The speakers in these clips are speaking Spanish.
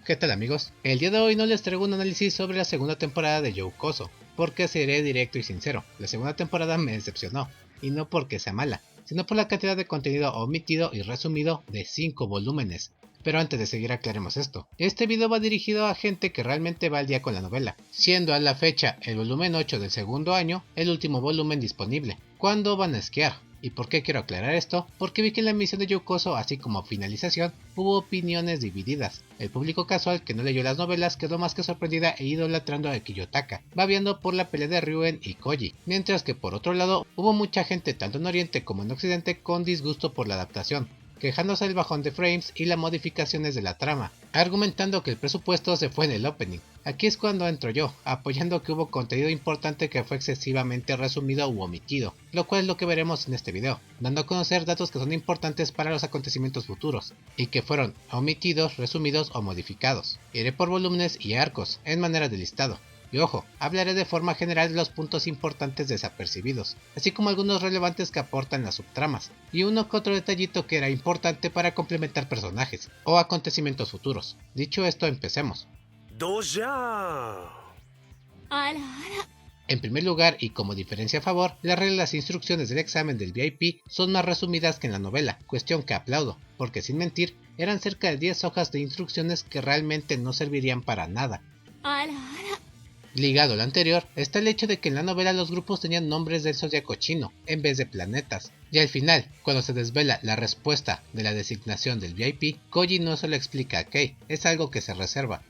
¿Qué tal amigos? El día de hoy no les traigo un análisis sobre la segunda temporada de Youou Koso, porque seré directo y sincero, la segunda temporada me decepcionó, y no porque sea mala, sino por la cantidad de contenido omitido y resumido de 5 volúmenes. Pero antes de seguir aclaremos esto, este video va dirigido a gente que realmente va al día con la novela, siendo a la fecha el volumen 8 del segundo año el último volumen disponible. ¿Cuándo van a esquiar? ¿Y por qué quiero aclarar esto? Porque vi que en la emisión de Youou Koso, así como finalización, hubo opiniones divididas. El público casual que no leyó las novelas quedó más que sorprendida e idolatrando a Kiyotaka, babeando por la pelea de Ryuen y Koji, mientras que por otro lado hubo mucha gente tanto en Oriente como en Occidente con disgusto por la adaptación, quejándose del bajón de frames y las modificaciones de la trama, argumentando que el presupuesto se fue en el opening. Aquí es cuando entro yo, apoyando que hubo contenido importante que fue excesivamente resumido u omitido, lo cual es lo que veremos en este video, dando a conocer datos que son importantes para los acontecimientos futuros, y que fueron omitidos, resumidos o modificados. Iré por volúmenes y arcos, en manera de listado. Y ojo, hablaré de forma general de los puntos importantes desapercibidos, así como algunos relevantes que aportan las subtramas, y uno que otro detallito que era importante para complementar personajes o acontecimientos futuros. Dicho esto, empecemos. En primer lugar, y como diferencia a favor, las reglas y las instrucciones del examen del VIP son más resumidas que en la novela, cuestión que aplaudo, porque sin mentir, eran cerca de 10 hojas de instrucciones que realmente no servirían para nada. Ligado al anterior está el hecho de que en la novela los grupos tenían nombres del zodiaco chino en vez de planetas, y al final, cuando se desvela la respuesta de la designación del VIP, Koji no se lo explica a Kei, es algo que se reserva.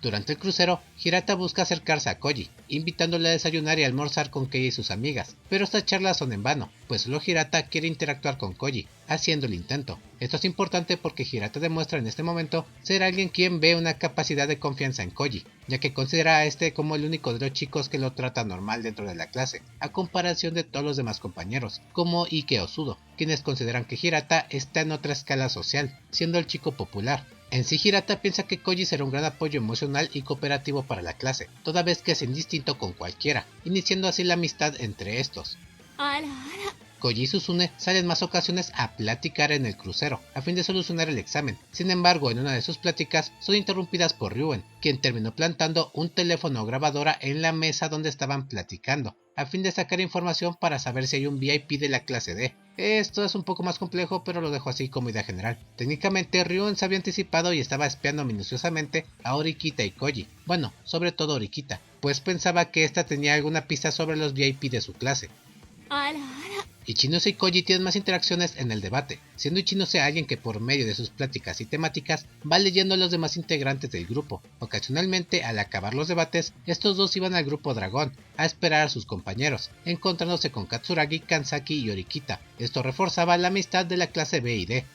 Durante el crucero, Hirata busca acercarse a Koji, invitándole a desayunar y almorzar con Kei y sus amigas, pero estas charlas son en vano, pues solo Hirata quiere interactuar con Koji, haciendo el intento. Esto es importante porque Hirata demuestra en este momento ser alguien quien ve una capacidad de confianza en Koji, ya que considera a este como el único de los chicos que lo trata normal dentro de la clase, a comparación de todos los demás compañeros, como Ike Osudo, quienes consideran que Hirata está en otra escala social, siendo el chico popular. En sí, Hirata piensa que Koji será un gran apoyo emocional y cooperativo para la clase, toda vez que es indistinto con cualquiera, iniciando así la amistad entre estos. Koji y Suzune salen más ocasiones a platicar en el crucero, a fin de solucionar el examen. Sin embargo, en una de sus pláticas son interrumpidas por Ryuen, quien terminó plantando un teléfono o grabadora en la mesa donde estaban platicando, a fin de sacar información para saber si hay un VIP de la clase D. Esto es un poco más complejo, pero lo dejo así como idea general. Técnicamente, Ryuen se había anticipado y estaba espiando minuciosamente a Horikita y Koji, bueno, sobre todo Horikita, pues pensaba que esta tenía alguna pista sobre los VIP de su clase. Ichinose y Koji tienen más interacciones en el debate, siendo Ichinose alguien que por medio de sus pláticas y temáticas va leyendo a los demás integrantes del grupo. Ocasionalmente, al acabar los debates, estos dos iban al grupo Dragón a esperar a sus compañeros, encontrándose con Katsuragi, Kansaki y Horikita. Esto reforzaba la amistad de la clase B y D.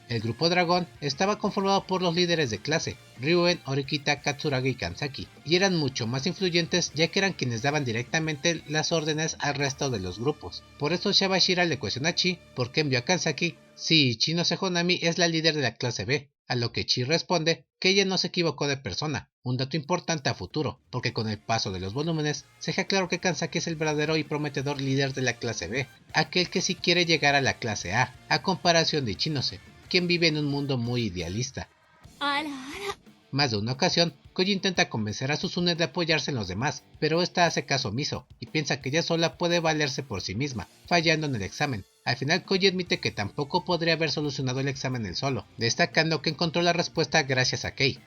El grupo Dragón estaba conformado por los líderes de clase, Ryuen, Horikita, Katsuragi y Kansaki, y eran mucho más influyentes ya que eran quienes daban directamente las órdenes al resto de los grupos. Por eso Shabashira le cuestiona a Chi por qué envió a Kansaki si Chinose Honami es la líder de la clase B, a lo que Chi responde que ella no se equivocó de persona, un dato importante a futuro, porque con el paso de los volúmenes se deja claro que Kansaki es el verdadero y prometedor líder de la clase B, aquel que sí quiere llegar a la clase a comparación de Ichinose, quien vive en un mundo muy idealista. Más de una ocasión, Koji intenta convencer a Suzune de apoyarse en los demás, pero esta hace caso omiso y piensa que ella sola puede valerse por sí misma, fallando en el examen. Al final Koji admite que tampoco podría haber solucionado el examen él solo, destacando que encontró la respuesta gracias a Kei.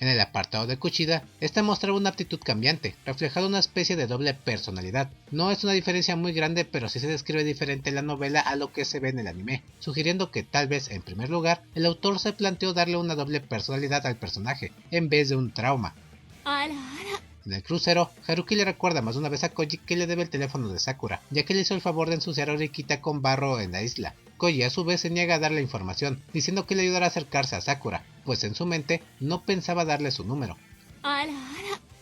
En el apartado de Kuchida, esta mostraba una aptitud cambiante, reflejando una especie de doble personalidad. No es una diferencia muy grande, pero sí se describe diferente en la novela a lo que se ve en el anime, sugiriendo que tal vez, en primer lugar, el autor se planteó darle una doble personalidad al personaje, en vez de un trauma. En el crucero, Haruki le recuerda más de una vez a Koji que le debe el teléfono de Sakura, ya que le hizo el favor de ensuciar a Horikita con barro en la isla. Koji a su vez se niega a darle información, diciendo que le ayudará a acercarse a Sakura, pues en su mente no pensaba darle su número.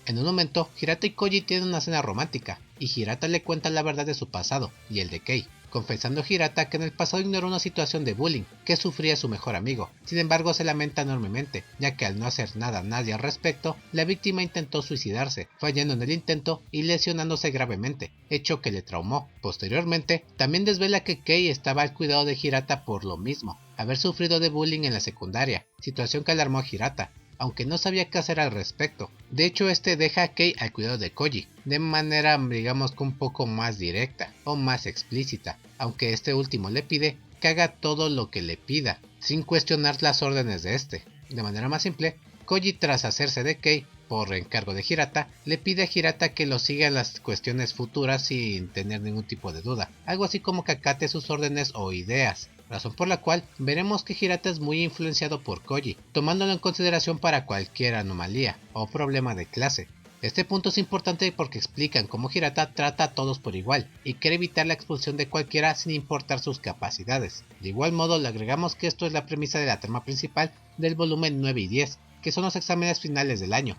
En un momento, Hirata y Koji tienen una cena romántica, y Hirata le cuenta la verdad de su pasado, y el de Kei, confesando Hirata que en el pasado ignoró una situación de bullying que sufría su mejor amigo. Sin embargo, se lamenta enormemente, ya que al no hacer nada a nadie al respecto, la víctima intentó suicidarse, fallando en el intento y lesionándose gravemente, hecho que le traumó. Posteriormente, también desvela que Kei estaba al cuidado de Hirata por lo mismo, haber sufrido de bullying en la secundaria, situación que alarmó a Hirata, aunque no sabía qué hacer al respecto. De hecho, este deja a Kei al cuidado de Koji, de manera digamos que un poco más directa o más explícita, aunque este último le pide que haga todo lo que le pida, sin cuestionar las órdenes de este. De manera más simple, Koji, tras hacerse de Kei por encargo de Hirata, le pide a Hirata que lo siga en las cuestiones futuras sin tener ningún tipo de duda, algo así como que acate sus órdenes o ideas, razón por la cual veremos que Hirata es muy influenciado por Koji, tomándolo en consideración para cualquier anomalía o problema de clase. Este punto es importante porque explican cómo Hirata trata a todos por igual y quiere evitar la expulsión de cualquiera sin importar sus capacidades. De igual modo, le agregamos que esto es la premisa de la trama principal del volumen 9 y 10, que son los exámenes finales del año.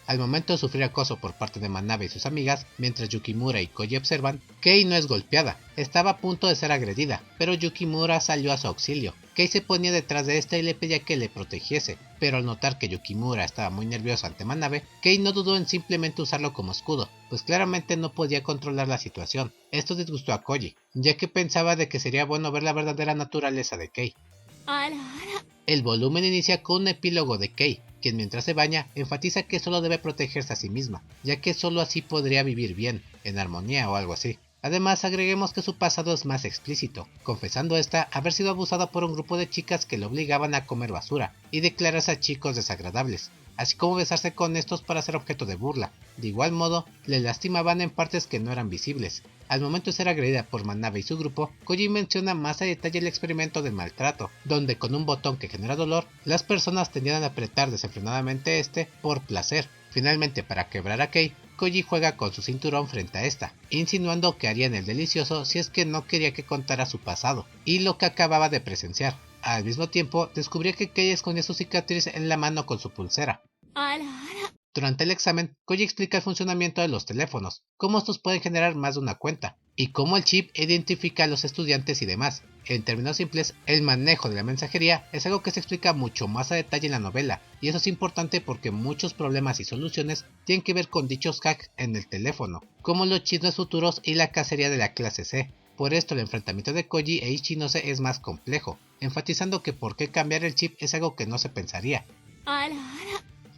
Al momento de sufrir acoso por parte de Manabe y sus amigas, mientras Yukimura y Koji observan, Kei no es golpeada, estaba a punto de ser agredida, pero Yukimura salió a su auxilio. Kei se ponía detrás de esta y le pedía que le protegiese, pero al notar que Yukimura estaba muy nervioso ante Manabe, Kei no dudó en simplemente usarlo como escudo, pues claramente no podía controlar la situación. Esto disgustó a Koji, ya que pensaba de que sería bueno ver la verdadera naturaleza de Kei. El volumen inicia con un epílogo de Kei, quien mientras se baña enfatiza que solo debe protegerse a sí misma, ya que solo así podría vivir bien, en armonía o algo así. Además, agreguemos que su pasado es más explícito, confesando esta haber sido abusada por un grupo de chicas que le obligaban a comer basura y declararse a chicos desagradables, así como besarse con estos para ser objeto de burla. De igual modo, le lastimaban en partes que no eran visibles. Al momento de ser agredida por Manabe y su grupo, Koji menciona más a detalle el experimento del maltrato, donde con un botón que genera dolor, las personas tendían a apretar desenfrenadamente este por placer. Finalmente, para quebrar a Kei, Koji juega con su cinturón frente a esta, insinuando que harían el delicioso si es que no quería que contara su pasado, y lo que acababa de presenciar. Al mismo tiempo, descubrió que Kei escondía su cicatriz en la mano con su pulsera. Durante el examen, Koji explica el funcionamiento de los teléfonos, cómo estos pueden generar más de una cuenta, y cómo el chip identifica a los estudiantes y demás. En términos simples, el manejo de la mensajería es algo que se explica mucho más a detalle en la novela, y eso es importante porque muchos problemas y soluciones tienen que ver con dichos hacks en el teléfono, como los chismes futuros y la cacería de la clase C. Por esto el enfrentamiento de Koji e Ichinose es más complejo, enfatizando que por qué cambiar el chip es algo que no se pensaría.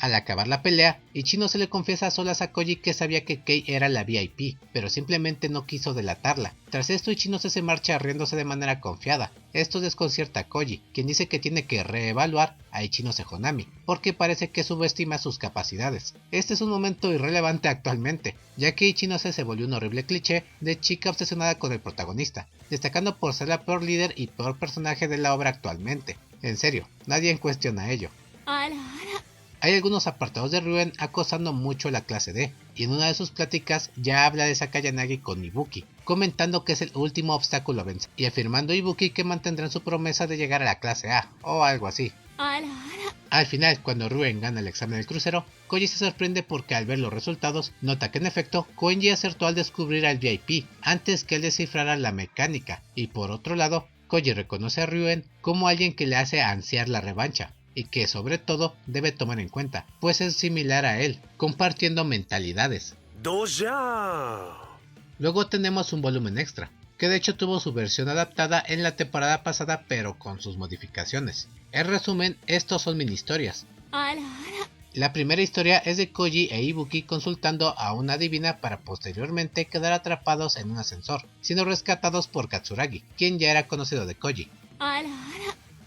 Al acabar la pelea, Ichinose le confiesa a solas a Koji que sabía que Kei era la VIP, pero simplemente no quiso delatarla. Tras esto, Ichinose se marcha riéndose de manera confiada. Esto desconcierta a Koji, quien dice que tiene que reevaluar a Ichinose Honami, porque parece que subestima sus capacidades. Este es un momento irrelevante actualmente, ya que Ichinose se volvió un horrible cliché de chica obsesionada con el protagonista, destacando por ser la peor líder y peor personaje de la obra actualmente. En serio, nadie cuestiona ello. Hay algunos apartados de Ryuen acosando mucho a la clase D, y en una de sus pláticas ya habla de Sakayanagi con Ibuki, comentando que es el último obstáculo a vencer, y afirmando a Ibuki que mantendrán su promesa de llegar a la clase A, o algo así. Al final, cuando Ryuen gana el examen del crucero, Koji se sorprende porque al ver los resultados, nota que en efecto, Koenji acertó al descubrir al VIP, antes que él descifrara la mecánica, y por otro lado, Koji reconoce a Ryuen como alguien que le hace ansiar la revancha, y que sobre todo debe tomar en cuenta, pues es similar a él, compartiendo mentalidades. Luego tenemos un volumen extra, que de hecho tuvo su versión adaptada en la temporada pasada pero con sus modificaciones. En resumen, estos son mini historias. La primera historia es de Koji e Ibuki consultando a una divina para posteriormente quedar atrapados en un ascensor, siendo rescatados por Katsuragi, quien ya era conocido de Koji.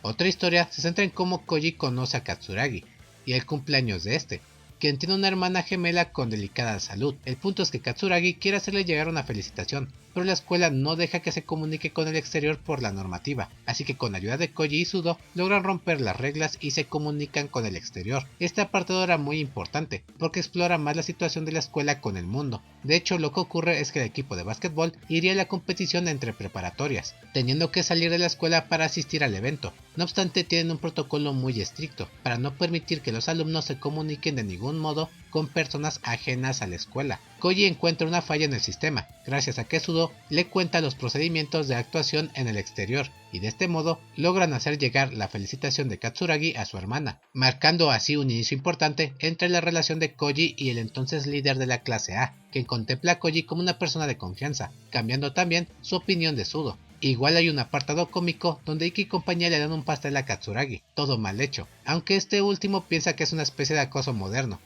Otra historia se centra en cómo Koji conoce a Katsuragi y el cumpleaños de este, quien tiene una hermana gemela con delicada salud. El punto es que Katsuragi quiere hacerle llegar una felicitación, pero la escuela no deja que se comunique con el exterior por la normativa, así que con ayuda de Koji y Sudo logran romper las reglas y se comunican con el exterior. Este apartado era muy importante, porque explora más la situación de la escuela con el mundo. De hecho, lo que ocurre es que el equipo de básquetbol iría a la competición entre preparatorias, teniendo que salir de la escuela para asistir al evento. No obstante, tienen un protocolo muy estricto, para no permitir que los alumnos se comuniquen de ningún modo con personas ajenas a la escuela. Koji encuentra una falla en el sistema, gracias a que Sudo le cuenta los procedimientos de actuación en el exterior, y de este modo logran hacer llegar la felicitación de Katsuragi a su hermana, marcando así un inicio importante entre la relación de Koji y el entonces líder de la clase A, quien contempla a Koji como una persona de confianza, cambiando también su opinión de Sudo. Igual hay un apartado cómico donde Ikki y compañía le dan un pastel a Katsuragi, todo mal hecho, aunque este último piensa que es una especie de acoso moderno.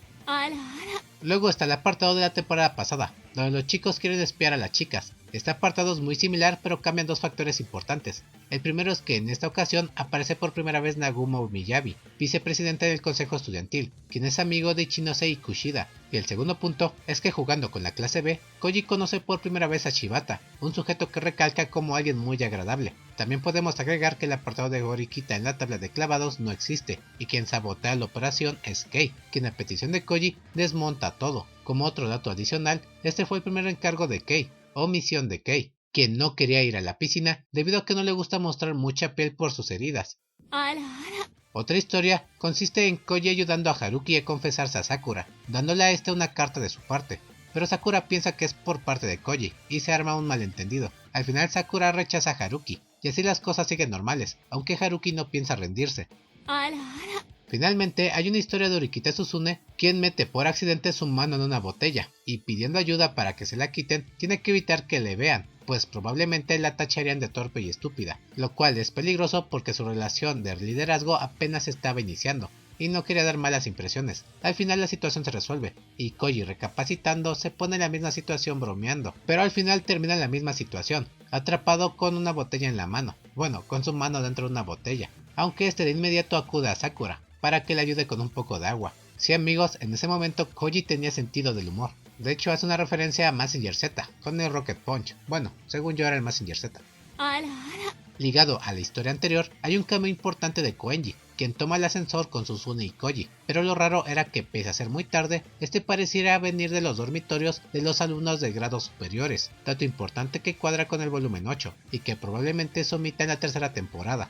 Luego está el apartado de la temporada pasada, donde los chicos quieren espiar a las chicas. Este apartado es muy similar, pero cambian dos factores importantes. El primero es que en esta ocasión aparece por primera vez Nagumo Miyabi, vicepresidente del consejo estudiantil, quien es amigo de Ichinose y Kushida. Y el segundo punto es que jugando con la clase B, Koji conoce por primera vez a Shibata, un sujeto que recalca como alguien muy agradable. También podemos agregar que el apartado de Horikita en la tabla de clavados no existe, y quien sabotea la operación es Kei, quien a petición de Koji desmonta todo. Como otro dato adicional, este fue el primer encargo de Kei, o misión de Kei, quien no quería ir a la piscina debido a que no le gusta mostrar mucha piel por sus heridas. Otra historia consiste en Koji ayudando a Haruki a confesarse a Sakura, dándole a este una carta de su parte, pero Sakura piensa que es por parte de Koji, y se arma un malentendido. Al final Sakura rechaza a Haruki, y así las cosas siguen normales, aunque Haruki no piensa rendirse. Finalmente hay una historia de Horikita Suzune, quien mete por accidente su mano en una botella, y pidiendo ayuda para que se la quiten, tiene que evitar que le vean, pues probablemente la tacharían de torpe y estúpida, lo cual es peligroso porque su relación de liderazgo apenas estaba iniciando, y no quería dar malas impresiones. Al final la situación se resuelve, y Koji recapacitando se pone en la misma situación bromeando, pero al final termina en la misma situación, atrapado con una botella en la mano, bueno, con su mano dentro de una botella, aunque este de inmediato acude a Sakura, para que le ayude con un poco de agua. Sí amigos, en ese momento Koji tenía sentido del humor. De hecho hace una referencia a Mazinger Z, con el Rocket Punch. Bueno, según yo era el Mazinger Z. Ligado a la historia anterior, hay un cambio importante de Koenji, quien toma el ascensor con Suzune y Koji, pero lo raro era que pese a ser muy tarde, este pareciera venir de los dormitorios de los alumnos de grados superiores, dato importante que cuadra con el volumen 8, y que probablemente se omita en la tercera temporada.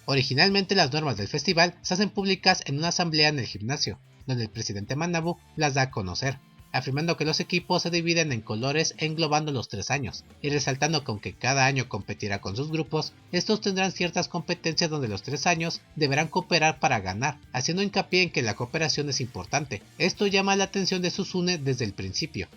Originalmente las normas del festival se hacen públicas en una asamblea en el gimnasio, donde el presidente Manabu las da a conocer, afirmando que los equipos se dividen en colores englobando los 3 años, y resaltando que aunque cada año competirá con sus grupos, estos tendrán ciertas competencias donde los 3 años deberán cooperar para ganar, haciendo hincapié en que la cooperación es importante. Esto llama la atención de Suzune desde el principio.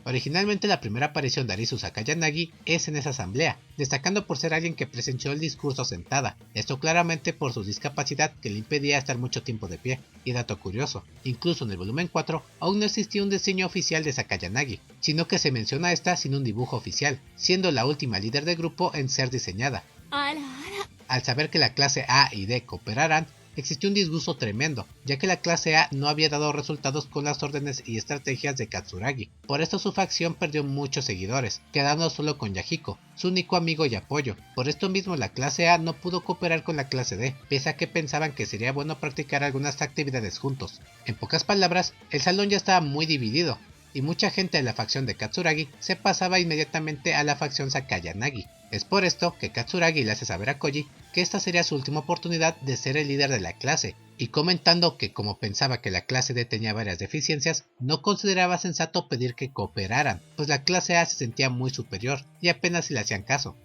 Originalmente la primera aparición de Arisu Sakayanagi es en esa asamblea, destacando por ser alguien que presenció el discurso sentada, esto claramente por su discapacidad que le impedía estar mucho tiempo de pie. Y dato curioso, incluso en el volumen 4 aún no existía un diseño oficial de Sakayanagi, sino que se menciona a esta sin un dibujo oficial, siendo la última líder del grupo en ser diseñada. Al saber que la clase A y D cooperarán, existió un disgusto tremendo, ya que la clase A no había dado resultados con las órdenes y estrategias de Katsuragi. Por esto su facción perdió muchos seguidores, quedando solo con Yahiko, su único amigo y apoyo. Por esto mismo la clase A no pudo cooperar con la clase D, pese a que pensaban que sería bueno practicar algunas actividades juntos. En pocas palabras, el salón ya estaba muy dividido, y mucha gente de la facción de Katsuragi se pasaba inmediatamente a la facción Sakayanagi. Es por esto que Katsuragi le hace saber a Koji que esta sería su última oportunidad de ser el líder de la clase, y comentando que como pensaba que la clase D tenía varias deficiencias, no consideraba sensato pedir que cooperaran, pues la clase A se sentía muy superior y apenas si le hacían caso.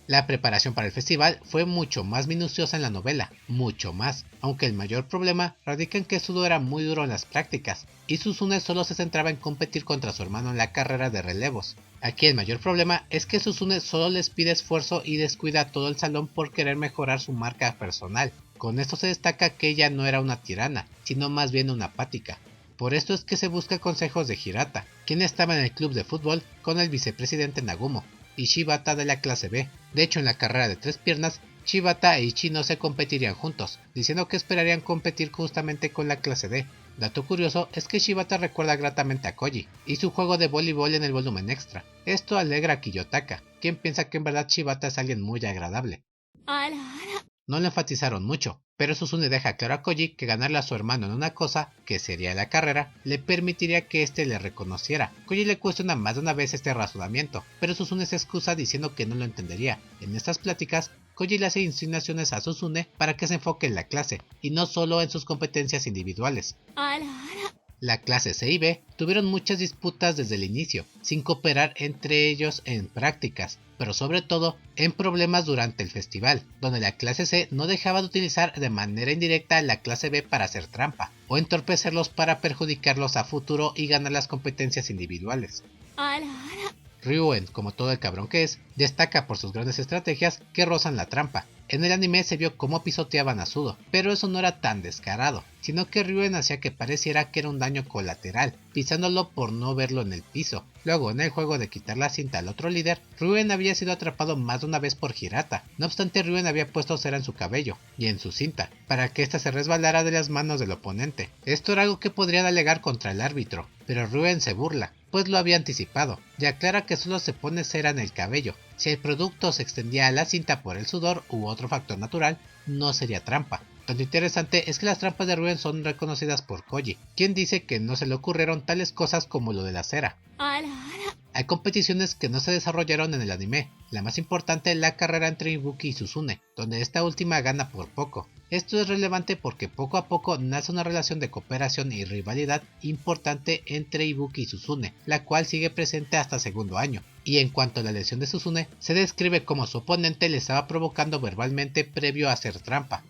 La preparación para el festival fue mucho más minuciosa en la novela, mucho más, aunque el mayor problema radica en que Sudo era muy duro en las prácticas, y Suzune solo se centraba en competir contra su hermano en la carrera de relevos. Aquí el mayor problema es que Suzune solo les pide esfuerzo y descuida a todo el salón por querer mejorar su marca personal. Con esto se destaca que ella no era una tirana, sino más bien una apática. Por esto es que se busca consejos de Hirata, quien estaba en el club de fútbol con el vicepresidente Nagumo, y Shibata de la clase B. De hecho, en la carrera de 3 piernas, Shibata e Ichi no se competirían juntos, diciendo que esperarían competir justamente con la clase D. Dato curioso es que Shibata recuerda gratamente a Koji y su juego de voleibol en el volumen extra. Esto alegra a Kiyotaka, quien piensa que en verdad Shibata es alguien muy agradable. No lo enfatizaron mucho, pero Suzune deja claro a Koji que ganarle a su hermano en una cosa, que sería la carrera, le permitiría que éste le reconociera. Koji le cuestiona más de una vez este razonamiento, pero Suzune se excusa diciendo que no lo entendería. En estas pláticas, Koji le hace insinuaciones a Suzune para que se enfoque en la clase, y no solo en sus competencias individuales. La clase C y B tuvieron muchas disputas desde el inicio, sin cooperar entre ellos en prácticas, pero sobre todo en problemas durante el festival, donde la clase C no dejaba de utilizar de manera indirecta a la clase B para hacer trampa, o entorpecerlos para perjudicarlos a futuro y ganar las competencias individuales. Ryuen, como todo el cabrón que es, destaca por sus grandes estrategias que rozan la trampa. En el anime se vio cómo pisoteaban a Sudo, pero eso no era tan descarado, sino que Ryuen hacía que pareciera que era un daño colateral, pisándolo por no verlo en el piso. Luego, en el juego de quitar la cinta al otro líder, Ryuen había sido atrapado más de una vez por Hirata. No obstante, Ryuen había puesto cera en su cabello y en su cinta, para que ésta se resbalara de las manos del oponente. Esto era algo que podrían alegar contra el árbitro, pero Ryuen se burla, pues lo había anticipado, y aclara que solo se pone cera en el cabello. Si el producto se extendía a la cinta por el sudor u otro factor natural, no sería trampa. Lo interesante es que las trampas de Ryuen son reconocidas por Koji, quien dice que no se le ocurrieron tales cosas como lo de la cera. Hay competiciones que no se desarrollaron en el anime, la más importante la carrera entre Ibuki y Suzune, donde esta última gana por poco. Esto es relevante porque poco a poco nace una relación de cooperación y rivalidad importante entre Ibuki y Suzune, la cual sigue presente hasta segundo año. Y en cuanto a la lesión de Suzune, se describe como su oponente le estaba provocando verbalmente previo a hacer trampa.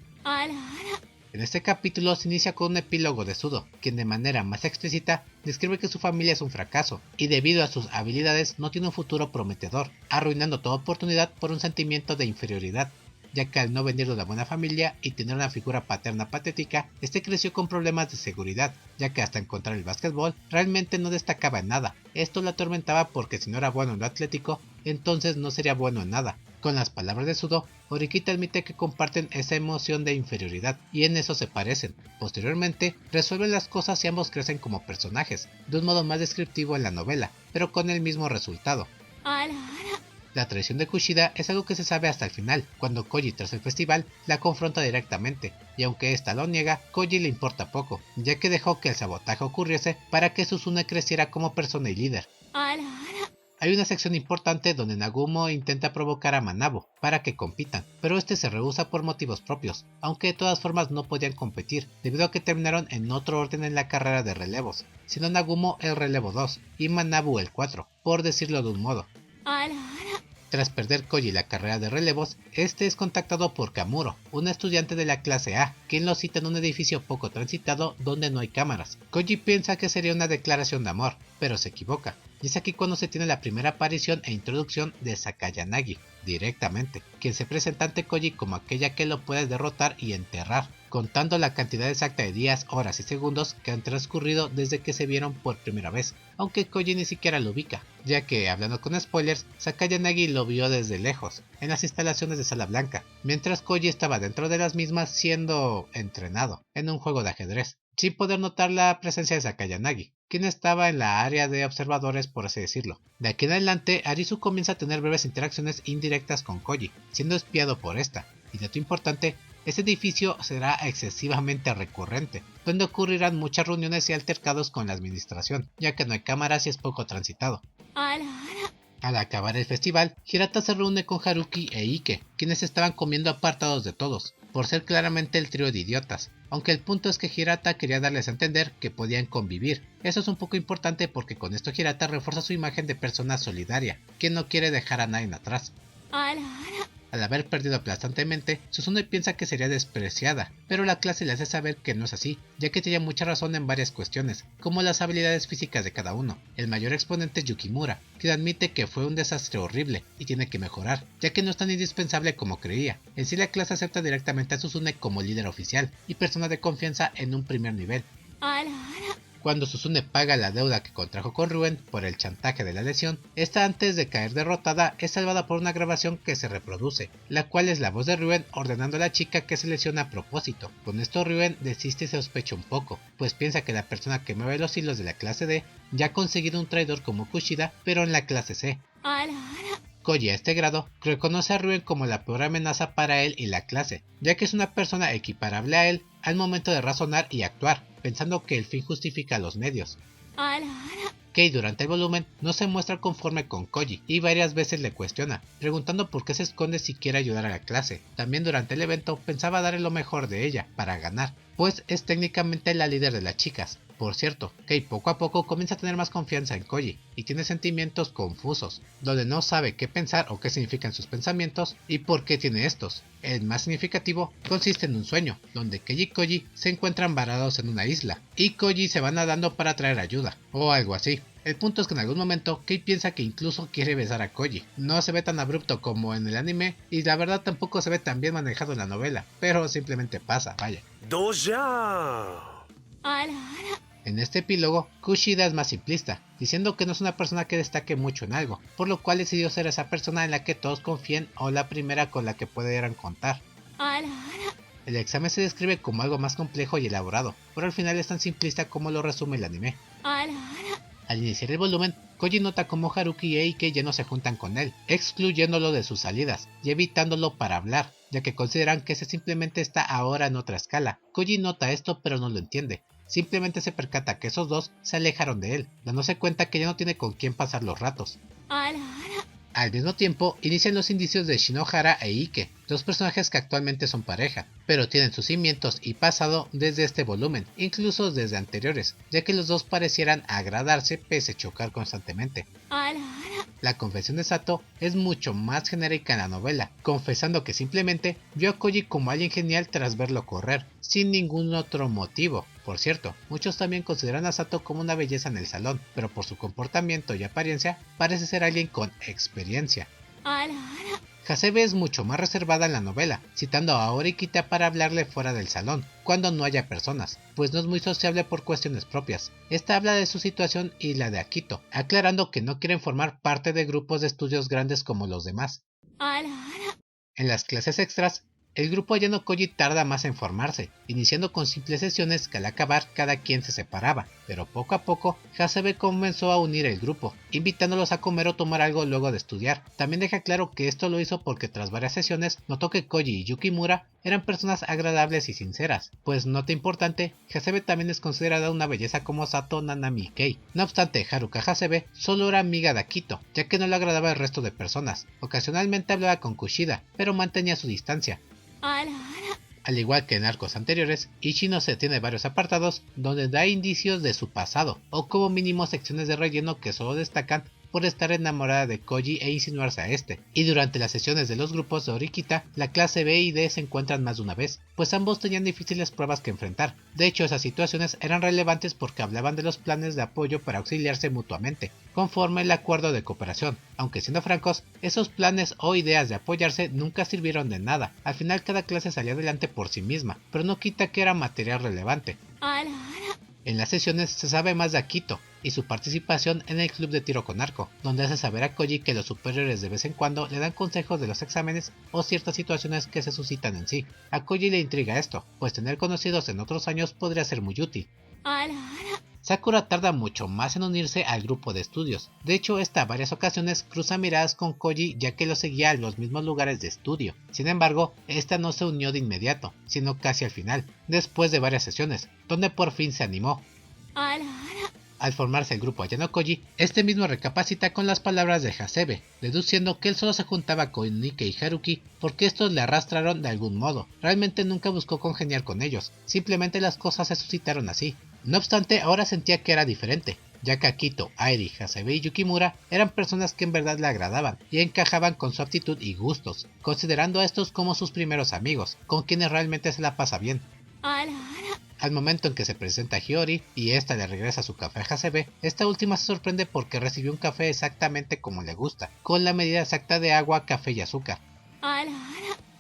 En este capítulo se inicia con un epílogo de Sudo, quien de manera más explícita describe que su familia es un fracaso, y debido a sus habilidades no tiene un futuro prometedor, arruinando toda oportunidad por un sentimiento de inferioridad, ya que al no venir de una buena familia y tener una figura paterna patética, este creció con problemas de seguridad, ya que hasta encontrar el básquetbol realmente no destacaba en nada. Esto lo atormentaba porque si no era bueno en lo atlético, entonces no sería bueno en nada. Con las palabras de Sudo, Horikita admite que comparten esa emoción de inferioridad, y en eso se parecen. Posteriormente, resuelven las cosas y ambos crecen como personajes, de un modo más descriptivo en la novela, pero con el mismo resultado. La traición de Kushida es algo que se sabe hasta el final, cuando Koji tras el festival la confronta directamente, y aunque ésta lo niega, Koji le importa poco, ya que dejó que el sabotaje ocurriese para que Suzune creciera como persona y líder. Hay una sección importante donde Nagumo intenta provocar a Manabu para que compitan, pero este se rehúsa por motivos propios, aunque de todas formas no podían competir, debido a que terminaron en otro orden en la carrera de relevos, siendo Nagumo el relevo 2 y Manabu el 4, por decirlo de un modo. Tras perder Koji la carrera de relevos, este es contactado por Kamuro, un estudiante de la clase A, quien lo cita en un edificio poco transitado donde no hay cámaras. Koji piensa que sería una declaración de amor, pero se equivoca, y es aquí cuando se tiene la primera aparición e introducción de Sakayanagi, directamente, quien se presenta ante Koji como aquella que lo puede derrotar y enterrar, contando la cantidad exacta de días, horas y segundos que han transcurrido desde que se vieron por primera vez, aunque Koji ni siquiera lo ubica, ya que, hablando con spoilers, Sakayanagi lo vio desde lejos, en las instalaciones de Sala Blanca, mientras Koji estaba dentro de las mismas siendo entrenado, en un juego de ajedrez, sin poder notar la presencia de Sakayanagi, quien estaba en la área de observadores por así decirlo. De aquí en adelante, Arisu comienza a tener breves interacciones indirectas con Koji, siendo espiado por esta, y dato importante, este edificio será excesivamente recurrente, donde ocurrirán muchas reuniones y altercados con la administración, ya que no hay cámaras y es poco transitado. Al acabar el festival, Hirata se reúne con Haruki e Ike, quienes estaban comiendo apartados de todos, por ser claramente el trío de idiotas, aunque el punto es que Hirata quería darles a entender que podían convivir. Eso es un poco importante porque con esto Hirata refuerza su imagen de persona solidaria, que no quiere dejar a nadie atrás. Al haber perdido aplastantemente, Suzune piensa que sería despreciada, pero la clase le hace saber que no es así, ya que tenía mucha razón en varias cuestiones, como las habilidades físicas de cada uno. El mayor exponente es Yukimura, que admite que fue un desastre horrible y tiene que mejorar, ya que no es tan indispensable como creía. En sí la clase acepta directamente a Suzune como líder oficial y persona de confianza en un primer nivel. Cuando Suzune paga la deuda que contrajo con Ryuen por el chantaje de la lesión, esta antes de caer derrotada es salvada por una grabación que se reproduce, la cual es la voz de Ryuen ordenando a la chica que se lesiona a propósito. Con esto Ryuen desiste y se sospecha un poco, pues piensa que la persona que mueve los hilos de la clase D ya ha conseguido un traidor como Kushida, pero en la clase C. Koji a este grado reconoce a Ryuen como la peor amenaza para él y la clase, ya que es una persona equiparable a él al momento de razonar y actuar, pensando que el fin justifica los medios. Kei durante el volumen no se muestra conforme con Koji y varias veces le cuestiona, preguntando por qué se esconde si quiere ayudar a la clase. También durante el evento pensaba darle lo mejor de ella para ganar, pues es técnicamente la líder de las chicas. Por cierto, Kei poco a poco comienza a tener más confianza en Koji y tiene sentimientos confusos, donde no sabe qué pensar o qué significan sus pensamientos y por qué tiene estos. El más significativo consiste en un sueño, donde Kei y Koji se encuentran varados en una isla, y Koji se va nadando para traer ayuda, o algo así. El punto es que en algún momento Kei piensa que incluso quiere besar a Koji. No se ve tan abrupto como en el anime y la verdad tampoco se ve tan bien manejado en la novela, pero simplemente pasa, vaya. En este epílogo, Kushida es más simplista, diciendo que no es una persona que destaque mucho en algo, por lo cual decidió ser esa persona en la que todos confíen o la primera con la que pudieran contar. El examen se describe como algo más complejo y elaborado, pero al final es tan simplista como lo resume el anime. Al iniciar el volumen, Koji nota cómo Haruki e Ike ya no se juntan con él, excluyéndolo de sus salidas y evitándolo para hablar, ya que consideran que ese simplemente está ahora en otra escala. Koji nota esto pero no lo entiende, simplemente se percata que esos dos se alejaron de él, dándose cuenta que ya no tiene con quién pasar los ratos. Al mismo tiempo, inician los indicios de Shinohara e Ike, dos personajes que actualmente son pareja, pero tienen sus cimientos y pasado desde este volumen, incluso desde anteriores, ya que los dos parecieran agradarse pese a chocar constantemente. La confesión de Sato es mucho más genérica en la novela, confesando que simplemente vio a Koji como alguien genial tras verlo correr, sin ningún otro motivo. Por cierto, muchos también consideran a Sato como una belleza en el salón, pero por su comportamiento y apariencia parece ser alguien con experiencia. Hasebe es mucho más reservada en la novela, citando a Orikita para hablarle fuera del salón, cuando no haya personas, pues no es muy sociable por cuestiones propias. Esta habla de su situación y la de Akito, aclarando que no quieren formar parte de grupos de estudios grandes como los demás. En las clases extras, el grupo Ayano Koji tarda más en formarse, iniciando con simples sesiones que al acabar cada quien se separaba, pero poco a poco Hasebe comenzó a unir el grupo, invitándolos a comer o tomar algo luego de estudiar. También deja claro que esto lo hizo porque tras varias sesiones notó que Koji y Yukimura eran personas agradables y sinceras, pues nota importante, Hasebe también es considerada una belleza como Sato, Nanami y Kei. No obstante, Haruka Hasebe solo era amiga de Akito, ya que no le agradaba el resto de personas. Ocasionalmente hablaba con Kushida, pero mantenía su distancia. Al igual que en arcos anteriores, Ichinose tiene varios apartados donde da indicios de su pasado, o como mínimo secciones de relleno que solo destacan por estar enamorada de Koji e insinuarse a este, y durante las sesiones de los grupos de Orikita, la clase B y D se encuentran más de una vez, pues ambos tenían difíciles pruebas que enfrentar. De hecho, esas situaciones eran relevantes porque hablaban de los planes de apoyo para auxiliarse mutuamente, conforme el acuerdo de cooperación, aunque siendo francos, esos planes o ideas de apoyarse nunca sirvieron de nada. Al final cada clase salía adelante por sí misma, pero no quita que era material relevante. En las sesiones se sabe más de Akito y su participación en el club de tiro con arco, donde hace saber a Koji que los superiores de vez en cuando le dan consejos de los exámenes o ciertas situaciones que se suscitan en sí. A Koji le intriga esto, pues tener conocidos en otros años podría ser muy útil. Sakura tarda mucho más en unirse al grupo de estudios. De hecho, esta varias ocasiones cruza miradas con Koji ya que lo seguía a los mismos lugares de estudio. Sin embargo, esta no se unió de inmediato, sino casi al final, después de varias sesiones, donde por fin se animó. Al formarse el grupo Ayano Koji, este mismo recapacita con las palabras de Hasebe, deduciendo que él solo se juntaba con Ike y Haruki porque estos le arrastraron de algún modo. Realmente nunca buscó congeniar con ellos, simplemente las cosas se suscitaron así. No obstante, ahora sentía que era diferente, ya que Akito, Airi, Hasebe y Yukimura eran personas que en verdad le agradaban y encajaban con su aptitud y gustos, considerando a estos como sus primeros amigos, con quienes realmente se la pasa bien. Al momento en que se presenta a Hiyori y esta le regresa su café a Hasebe, esta última se sorprende porque recibió un café exactamente como le gusta, con la medida exacta de agua, café y azúcar.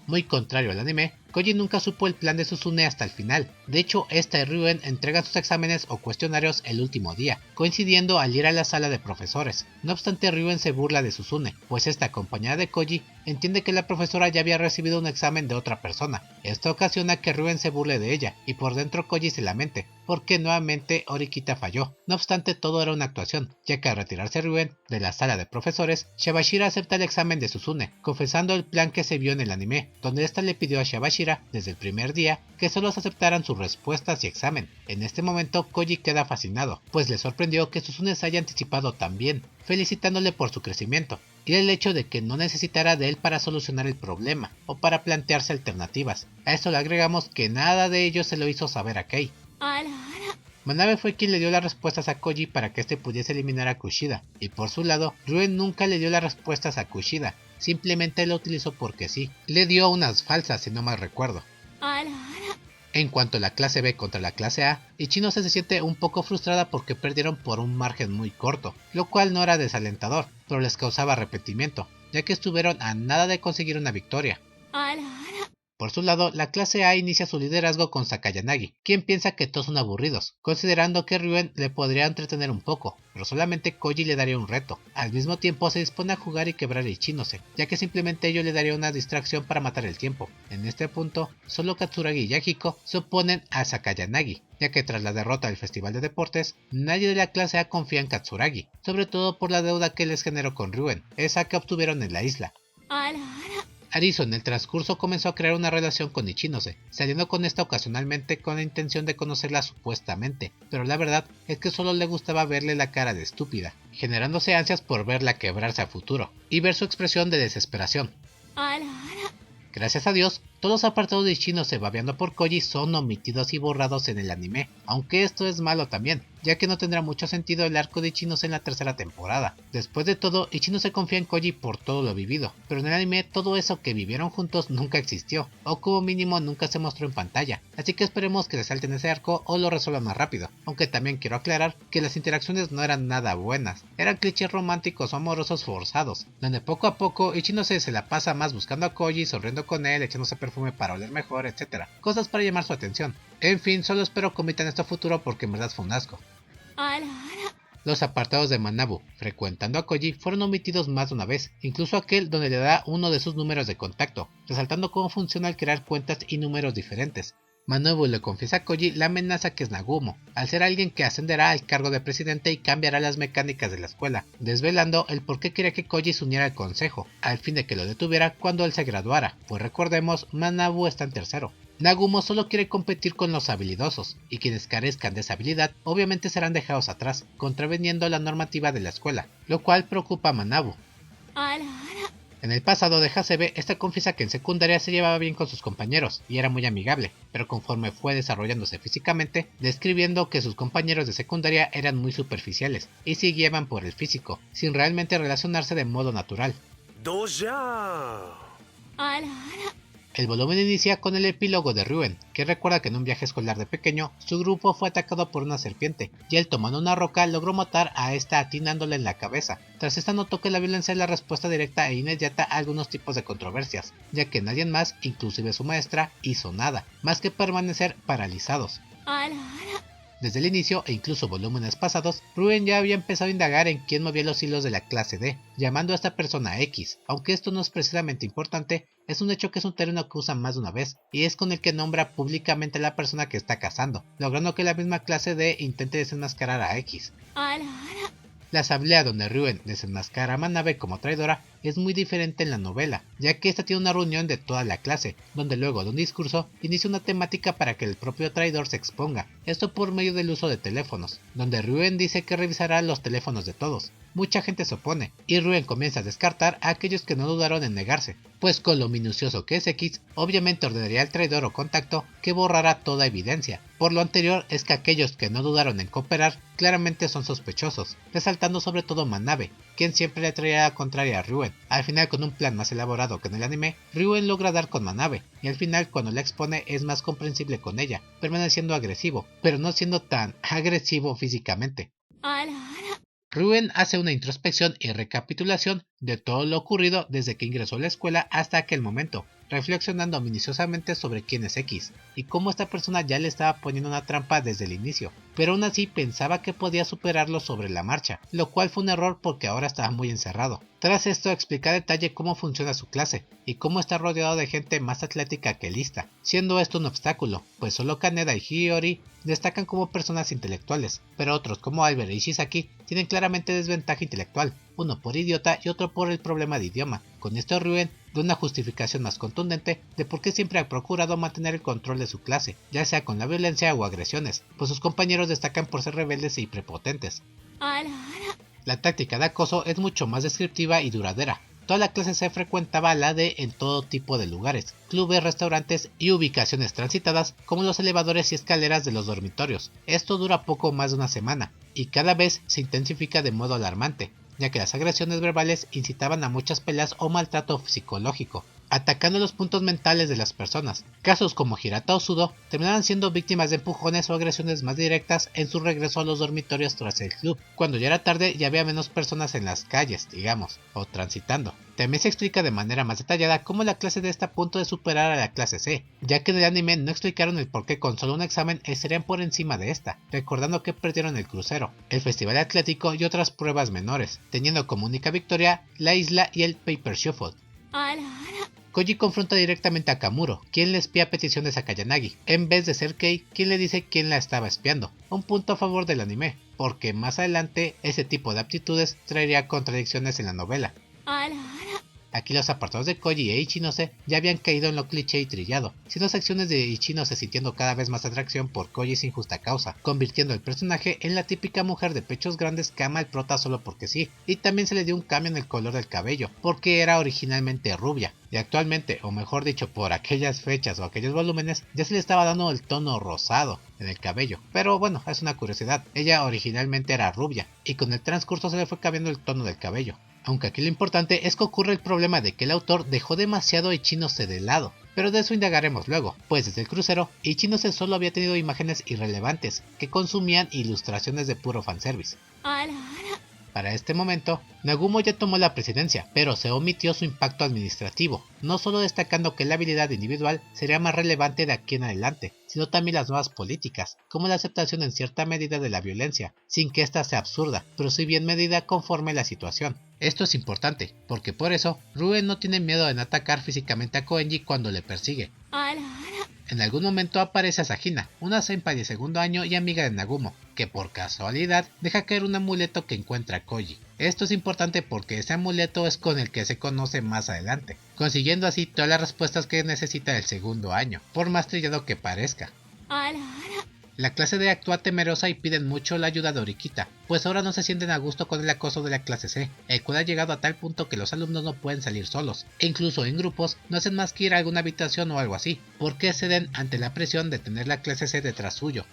Muy contrario al anime, Koji nunca supo el plan de Suzune hasta el final. De hecho, esta y Ryuen entregan sus exámenes o cuestionarios el último día, coincidiendo al ir a la sala de profesores. No obstante, Ryuen se burla de Suzune, pues esta acompañada de Koji entiende que la profesora ya había recibido un examen de otra persona. Esto ocasiona que Ryuen se burle de ella, y por dentro Koji se lamente, porque nuevamente Orikita falló. No obstante, todo era una actuación, ya que al retirarse Ryuen de la sala de profesores, Shabashira acepta el examen de Suzune, confesando el plan que se vio en el anime, donde esta le pidió a Shabashira desde el primer día que solo se aceptaran sus respuestas y examen. En este momento Koji queda fascinado, pues le sorprendió que Suzune se haya anticipado tan bien, felicitándole por su crecimiento, y el hecho de que no necesitara de él para solucionar el problema, o para plantearse alternativas. A esto le agregamos que nada de ello se lo hizo saber a Kei. Manabe fue quien le dio las respuestas a Koji para que éste pudiese eliminar a Kushida, y por su lado, Ryuen nunca le dio las respuestas a Kushida, simplemente lo utilizó porque sí. Le dio unas falsas si no mal recuerdo. En cuanto a la clase B contra la clase A, Ichinose se siente un poco frustrada porque perdieron por un margen muy corto, lo cual no era desalentador, pero les causaba arrepentimiento, ya que estuvieron a nada de conseguir una victoria. Por su lado, la clase A inicia su liderazgo con Sakayanagi, quien piensa que todos son aburridos, considerando que Ryuen le podría entretener un poco, pero solamente Koji le daría un reto. Al mismo tiempo se dispone a jugar y quebrar a Ichinose, ya que simplemente ello le daría una distracción para matar el tiempo. En este punto, solo Katsuragi y Yahiko se oponen a Sakayanagi, ya que tras la derrota del Festival de Deportes, nadie de la clase A confía en Katsuragi, sobre todo por la deuda que les generó con Ryuen, esa que obtuvieron en la isla. Arizo en el transcurso comenzó a crear una relación con Ichinose, saliendo con esta ocasionalmente con la intención de conocerla supuestamente, pero la verdad es que solo le gustaba verle la cara de estúpida, generándose ansias por verla quebrarse a futuro, y ver su expresión de desesperación. Gracias a Dios, todos los apartados de Ichinose babeando por Koji son omitidos y borrados en el anime, aunque esto es malo también, ya que no tendrá mucho sentido el arco de Ichinose en la tercera temporada. Después de todo, Ichinose confía en Koji por todo lo vivido, pero en el anime todo eso que vivieron juntos nunca existió, o como mínimo nunca se mostró en pantalla, así que esperemos que se salten ese arco o lo resuelvan más rápido, aunque también quiero aclarar que las interacciones no eran nada buenas, eran clichés románticos o amorosos forzados, donde poco a poco Ichinose se la pasa más buscando a Koji, sonriendo con él, echándose perfume para oler mejor, etc. Cosas para llamar su atención. En fin, solo espero que omitan esto a futuro porque en verdad fue un asco. Los apartados de Manabu, frecuentando a Koji, fueron omitidos más de una vez, incluso aquel donde le da uno de sus números de contacto, resaltando cómo funciona al crear cuentas y números diferentes. Manabu le confiesa a Koji la amenaza que es Nagumo, al ser alguien que ascenderá al cargo de presidente y cambiará las mecánicas de la escuela, desvelando el por qué quería que Koji se uniera al consejo, al fin de que lo detuviera cuando él se graduara, pues recordemos, Manabu está en tercero. Nagumo solo quiere competir con los habilidosos, y quienes carezcan de esa habilidad obviamente serán dejados atrás, contraveniendo la normativa de la escuela, lo cual preocupa a Manabu. En el pasado de Hasebe, esta confiesa que en secundaria se llevaba bien con sus compañeros y era muy amigable, pero conforme fue desarrollándose físicamente, describiendo que sus compañeros de secundaria eran muy superficiales y se guiaban por el físico, sin realmente relacionarse de modo natural. El volumen inicia con el epílogo de Ryuen, que recuerda que en un viaje escolar de pequeño, su grupo fue atacado por una serpiente, y él tomando una roca logró matar a esta atinándole en la cabeza. Tras esta notó que la violencia es la respuesta directa e inmediata a algunos tipos de controversias, ya que nadie más, inclusive su maestra, hizo nada, más que permanecer paralizados. Desde el inicio e incluso volúmenes pasados, Ryuen ya había empezado a indagar en quién movía los hilos de la clase D, llamando a esta persona X, aunque esto no es precisamente importante, es un hecho que es un término que usa más de una vez, y es con el que nombra públicamente a la persona que está cazando, logrando que la misma clase D intente desenmascarar a X. La asamblea donde Ryuen desenmascara a Manabe como traidora es muy diferente en la novela, ya que esta tiene una reunión de toda la clase, donde luego de un discurso inicia una temática para que el propio traidor se exponga, esto por medio del uso de teléfonos, donde Ryuen dice que revisará los teléfonos de todos. Mucha gente se opone, y Ryuen comienza a descartar a aquellos que no dudaron en negarse, pues con lo minucioso que es X, obviamente ordenaría al traidor o contacto que borrará toda evidencia. Por lo anterior es que aquellos que no dudaron en cooperar claramente son sospechosos, resaltando sobre todo Manabe, quien siempre le traía la contraria a Ryuen. Al final, con un plan más elaborado que en el anime, Ryuen logra dar con Manabe, y al final cuando la expone es más comprensible con ella, permaneciendo agresivo, pero no siendo tan agresivo físicamente. Ryuen hace una introspección y recapitulación de todo lo ocurrido desde que ingresó a la escuela hasta aquel momento, reflexionando minuciosamente sobre quién es X, y cómo esta persona ya le estaba poniendo una trampa desde el inicio, pero aún así pensaba que podía superarlo sobre la marcha, lo cual fue un error porque ahora estaba muy encerrado. Tras esto explica a detalle cómo funciona su clase, y cómo está rodeado de gente más atlética que lista, siendo esto un obstáculo, pues solo Kaneda y Hiyori destacan como personas intelectuales, pero otros como Albert y Shisaki tienen claramente desventaja intelectual, uno por idiota y otro por el problema de idioma. Con esto Ryuen da una justificación más contundente de por qué siempre ha procurado mantener el control de su clase, ya sea con la violencia o agresiones, pues sus compañeros destacan por ser rebeldes y prepotentes. La táctica de acoso es mucho más descriptiva y duradera. Toda la clase C frecuentaba la D en todo tipo de lugares, clubes, restaurantes y ubicaciones transitadas como los elevadores y escaleras de los dormitorios. Esto dura poco más de una semana, y cada vez se intensifica de modo alarmante, ya que las agresiones verbales incitaban a muchas peleas o maltrato psicológico. atacando los puntos mentales de las personas. Casos como Hirata Osudo terminaban siendo víctimas de empujones o agresiones más directas en su regreso a los dormitorios tras el club. Cuando ya era tarde y había menos personas en las calles, digamos, o transitando. También se explica de manera más detallada cómo la clase D está a punto de superar a la clase C, ya que en el anime no explicaron el por qué con solo un examen estarían por encima de esta, recordando que perdieron el crucero, el festival atlético y otras pruebas menores, teniendo como única victoria la isla y el Paper Shuffle. Koji confronta directamente a Kamuro, quien le espía peticiones a Kayanagi, en vez de ser Kei quien le dice quién la estaba espiando, un punto a favor del anime, porque más adelante ese tipo de aptitudes traería contradicciones en la novela. Aquí los apartados de Koji e Ichinose ya habían caído en lo cliché y trillado, siendo secciones de Ichinose sintiendo cada vez más atracción por Koji sin justa causa, convirtiendo el personaje en la típica mujer de pechos grandes que ama al prota solo porque sí, y también se le dio un cambio en el color del cabello, porque era originalmente rubia, y actualmente, o mejor dicho por aquellas fechas o aquellos volúmenes, ya se le estaba dando el tono rosado en el cabello, pero bueno, es una curiosidad, ella originalmente era rubia, y con el transcurso se le fue cambiando el tono del cabello. Aunque aquí lo importante es que ocurre el problema de que el autor dejó demasiado a Ichinose de lado, pero de eso indagaremos luego, pues desde el crucero, Ichinose solo había tenido imágenes irrelevantes, que consumían ilustraciones de puro fanservice. Para este momento, Nagumo ya tomó la presidencia, pero se omitió su impacto administrativo, no solo destacando que la habilidad individual sería más relevante de aquí en adelante, sino también las nuevas políticas, como la aceptación en cierta medida de la violencia, sin que ésta sea absurda, pero si bien medida conforme la situación. Esto es importante, porque por eso, Ruen no tiene miedo en atacar físicamente a Koenji cuando le persigue. En algún momento aparece Asahina, una senpai de segundo año y amiga de Nagumo, que por casualidad deja caer un amuleto que encuentra a Koji. Esto es importante porque ese amuleto es con el que se conoce más adelante, consiguiendo así todas las respuestas que necesita el segundo año, por más trillado que parezca. La clase D actúa temerosa y piden mucho la ayuda de Orikita, pues ahora no se sienten a gusto con el acoso de la clase C, el cual ha llegado a tal punto que los alumnos no pueden salir solos, e incluso en grupos no hacen más que ir a alguna habitación o algo así, porque ceden ante la presión de tener la clase C detrás suyo.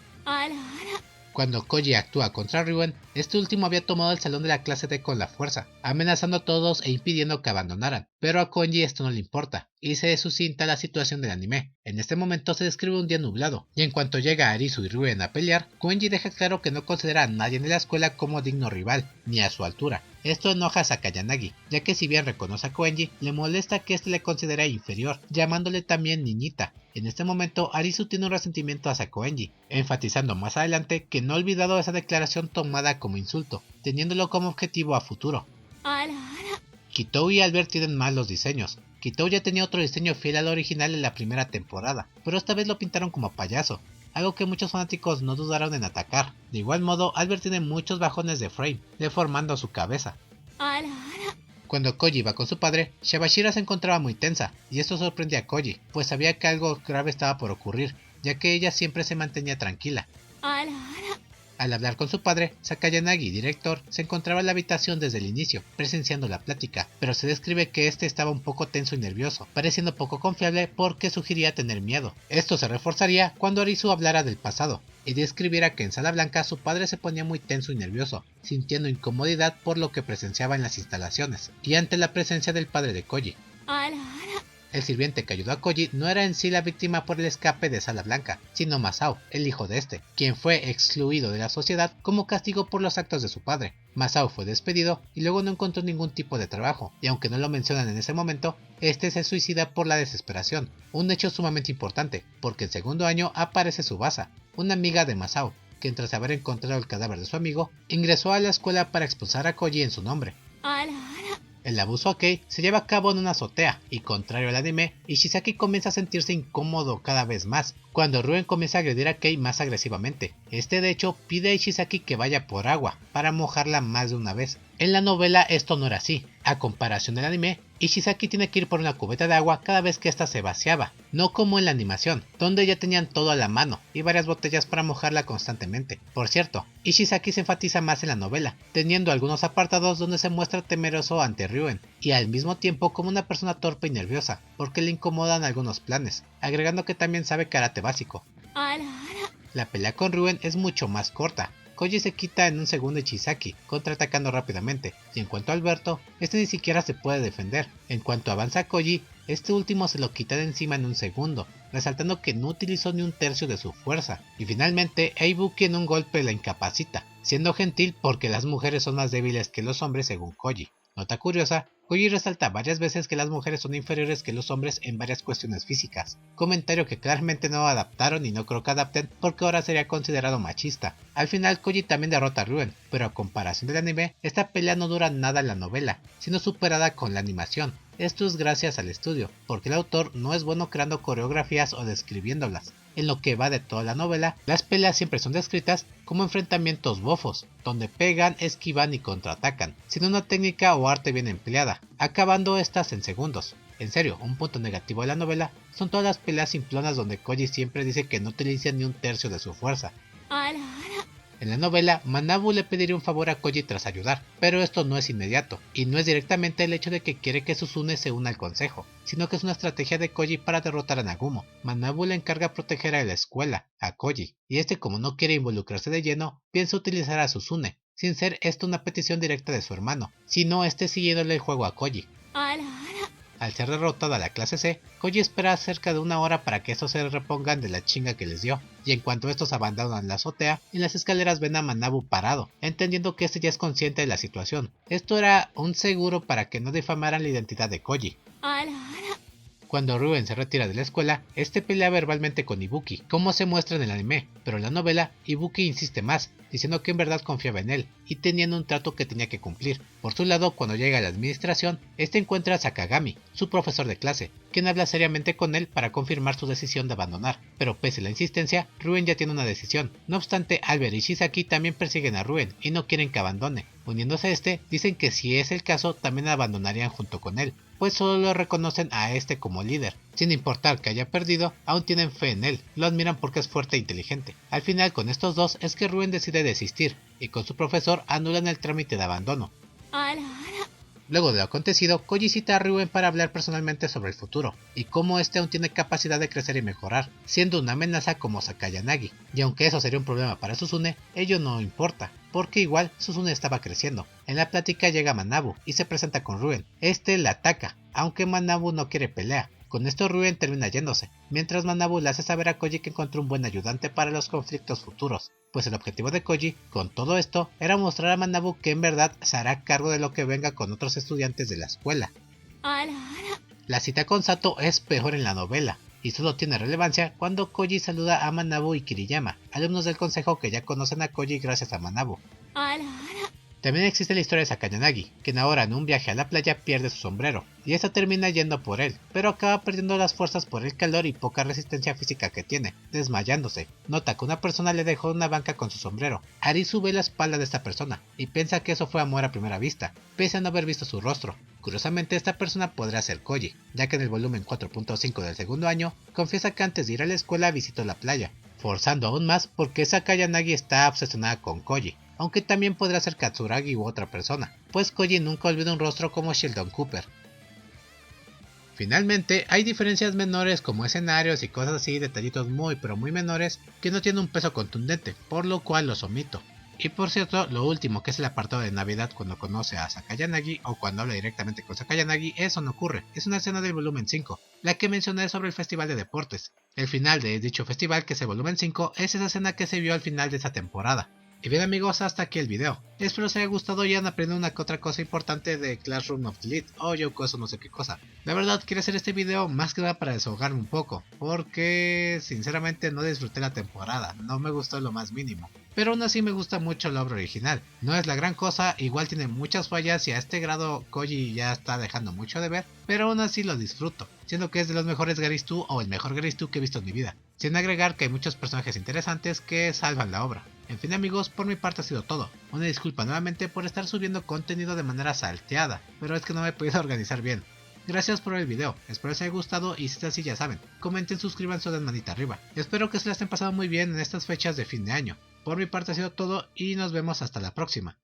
Cuando Koji actúa contra Ryuen, este último había tomado el salón de la clase D con la fuerza, amenazando a todos e impidiendo que abandonaran, pero a Koenji esto no le importa, y se sucinta la situación del anime. En este momento se describe un día nublado, y en cuanto llega Arisu y Ryuen a pelear, Koenji deja claro que no considera a nadie en la escuela como digno rival, ni a su altura. Esto enoja a Sakayanagi, ya que si bien reconoce a Koenji, le molesta que éste le considera inferior, llamándole también niñita. En este momento, Arisu tiene un resentimiento hacia Koenji, enfatizando más adelante que no ha olvidado esa declaración tomada como insulto, teniéndolo como objetivo a futuro. Kitou y Albert tienen mal los diseños. Kitou ya tenía otro diseño fiel al original en la primera temporada, pero esta vez lo pintaron como payaso, algo que muchos fanáticos no dudaron en atacar. De igual modo, Albert tiene muchos bajones de frame, deformando su cabeza. Cuando Koji iba con su padre, Shabashira se encontraba muy tensa, y esto sorprendía a Koji, pues sabía que algo grave estaba por ocurrir, ya que ella siempre se mantenía tranquila. Al hablar con su padre, Sakayanagi, director, se encontraba en la habitación desde el inicio, presenciando la plática, pero se describe que este estaba un poco tenso y nervioso, pareciendo poco confiable porque sugería tener miedo. Esto se reforzaría cuando Arisu hablara del pasado, y describiera que en Sala Blanca su padre se ponía muy tenso y nervioso, sintiendo incomodidad por lo que presenciaba en las instalaciones, y ante la presencia del padre de Koji. El sirviente que ayudó a Koji no era en sí la víctima por el escape de Sala Blanca, sino Masao, el hijo de este, quien fue excluido de la sociedad como castigo por los actos de su padre. Masao fue despedido y luego no encontró ningún tipo de trabajo, y aunque no lo mencionan en ese momento, este se suicida por la desesperación, un hecho sumamente importante, porque en segundo año aparece Tsubasa, una amiga de Masao, que tras haber encontrado el cadáver de su amigo, ingresó a la escuela para expulsar a Koji en su nombre. El abuso a Kei se lleva a cabo en una azotea, y contrario al anime, Ishizaki comienza a sentirse incómodo cada vez más, cuando Ruen comienza a agredir a Kei más agresivamente. Este de hecho pide a Ishizaki que vaya por agua, para mojarla más de una vez. En la novela esto no era así. A comparación del anime, Ishizaki tiene que ir por una cubeta de agua cada vez que ésta se vaciaba, no como en la animación, donde ya tenían todo a la mano y varias botellas para mojarla constantemente. Por cierto, Ishizaki se enfatiza más en la novela, teniendo algunos apartados donde se muestra temeroso ante Ryuen, y al mismo tiempo como una persona torpe y nerviosa, porque le incomodan algunos planes, agregando que también sabe karate básico. La pelea con Ryuen es mucho más corta, Koji se quita en un segundo Ichisaki, contraatacando rápidamente, y en cuanto a Alberto, este ni siquiera se puede defender. En cuanto avanza Koji, este último se lo quita de encima en un segundo, resaltando que no utilizó ni un tercio de su fuerza, y finalmente Ibuki en un golpe la incapacita, siendo gentil porque las mujeres son más débiles que los hombres según Koji. Nota curiosa, Koji resalta varias veces que las mujeres son inferiores que los hombres en varias cuestiones físicas, comentario que claramente no adaptaron y no creo que adapten porque ahora sería considerado machista. Al final Koji también derrota a Ruen, pero a comparación del anime, esta pelea no dura nada en la novela, siendo superada con la animación. Esto es gracias al estudio, porque el autor no es bueno creando coreografías o describiéndolas. En lo que va de toda la novela, las peleas siempre son descritas como enfrentamientos bofos, donde pegan, esquivan y contraatacan, sin una técnica o arte bien empleada, acabando estas en segundos. En serio, un punto negativo de la novela son todas las peleas simplonas donde Koji siempre dice que no utiliza ni un tercio de su fuerza. En la novela, Manabu le pediría un favor a Koji tras ayudar, pero esto no es inmediato, y no es directamente el hecho de que quiere que Suzune se una al consejo, sino que es una estrategia de Koji para derrotar a Nagumo. Manabu le encarga proteger a la escuela, a Koji, y este, como no quiere involucrarse de lleno, piensa utilizar a Suzune, sin ser esto una petición directa de su hermano, sino este siguiéndole el juego a Koji. Al ser derrotada la clase C, Koji espera cerca de una hora para que estos se repongan de la chinga que les dio, y en cuanto estos abandonan la azotea, en las escaleras ven a Manabu parado, entendiendo que este ya es consciente de la situación. Esto era un seguro para que no difamaran la identidad de Koji. Cuando Ruen se retira de la escuela, este pelea verbalmente con Ibuki, como se muestra en el anime, pero en la novela, Ibuki insiste más, diciendo que en verdad confiaba en él, y teniendo un trato que tenía que cumplir. Por su lado, cuando llega a la administración, este encuentra a Sakagami, su profesor de clase, quien habla seriamente con él para confirmar su decisión de abandonar, pero pese a la insistencia, Ruen ya tiene una decisión. No obstante, Albert y Shisaki también persiguen a Ruen, y no quieren que abandone. Uniéndose a este, dicen que si es el caso, también abandonarían junto con él, pues solo lo reconocen a este como líder. Sin importar que haya perdido, aún tienen fe en él, lo admiran porque es fuerte e inteligente. Al final, con estos dos es que Ruen decide desistir, y con su profesor anulan el trámite de abandono. Luego de lo acontecido, Koji cita a Ruen para hablar personalmente sobre el futuro, y cómo este aún tiene capacidad de crecer y mejorar, siendo una amenaza como Sakayanagi, y aunque eso sería un problema para Suzune, ello no importa, porque igual Suzune estaba creciendo. En la plática llega Manabu, y se presenta con Ruen. Este la ataca, aunque Manabu no quiere pelea. Con esto Ruen termina yéndose, mientras Manabu le hace saber a Koji que encontró un buen ayudante para los conflictos futuros, pues el objetivo de Koji, con todo esto, era mostrar a Manabu que en verdad se hará cargo de lo que venga con otros estudiantes de la escuela. La cita con Sato es peor en la novela, y solo tiene relevancia cuando Koji saluda a Manabu y Kiriyama, alumnos del consejo que ya conocen a Koji gracias a Manabu. También existe la historia de Sakayanagi, quien ahora en un viaje a la playa pierde su sombrero, y esta termina yendo por él, pero acaba perdiendo las fuerzas por el calor y poca resistencia física que tiene, desmayándose. Nota que una persona le dejó una banca con su sombrero. Arisu ve la espalda de esta persona, y piensa que eso fue amor a primera vista, pese a no haber visto su rostro. Curiosamente, esta persona podría ser Koji, ya que en el volumen 4.5 del segundo año, confiesa que antes de ir a la escuela visitó la playa, forzando aún más porque Sakayanagi está obsesionada con Koji, aunque también podría ser Katsuragi u otra persona, pues Koji nunca olvida un rostro como Sheldon Cooper. Finalmente, hay diferencias menores como escenarios y cosas así, detallitos muy pero muy menores que no tienen un peso contundente, por lo cual los omito. Y por cierto, lo último, que es el apartado de Navidad cuando conoce a Sakayanagi o cuando habla directamente con Sakayanagi, eso no ocurre, es una escena del volumen 5, la que mencioné sobre el festival de deportes. El final de dicho festival, que es el volumen 5, es esa escena que se vio al final de esa temporada. Y bien amigos, hasta aquí el video. Espero os haya gustado y hayan aprendido una que otra cosa importante de Classroom of the Elite o Youko no sé qué cosa. La verdad quiero hacer este video más que nada para desahogarme un poco, porque sinceramente no disfruté la temporada, no me gustó lo más mínimo. Pero aún así me gusta mucho la obra original, no es la gran cosa, igual tiene muchas fallas y a este grado Koji ya está dejando mucho de ver, pero aún así lo disfruto, siendo que es de los mejores Garistu o el mejor Garistu que he visto en mi vida, sin agregar que hay muchos personajes interesantes que salvan la obra. En fin amigos, por mi parte ha sido todo. Una disculpa nuevamente por estar subiendo contenido de manera salteada, pero es que no me he podido organizar bien. Gracias por el video, espero les haya gustado y si es así ya saben, comenten, suscríbanse o den manita arriba. Espero que se la estén pasando muy bien en estas fechas de fin de año. Por mi parte ha sido todo y nos vemos hasta la próxima.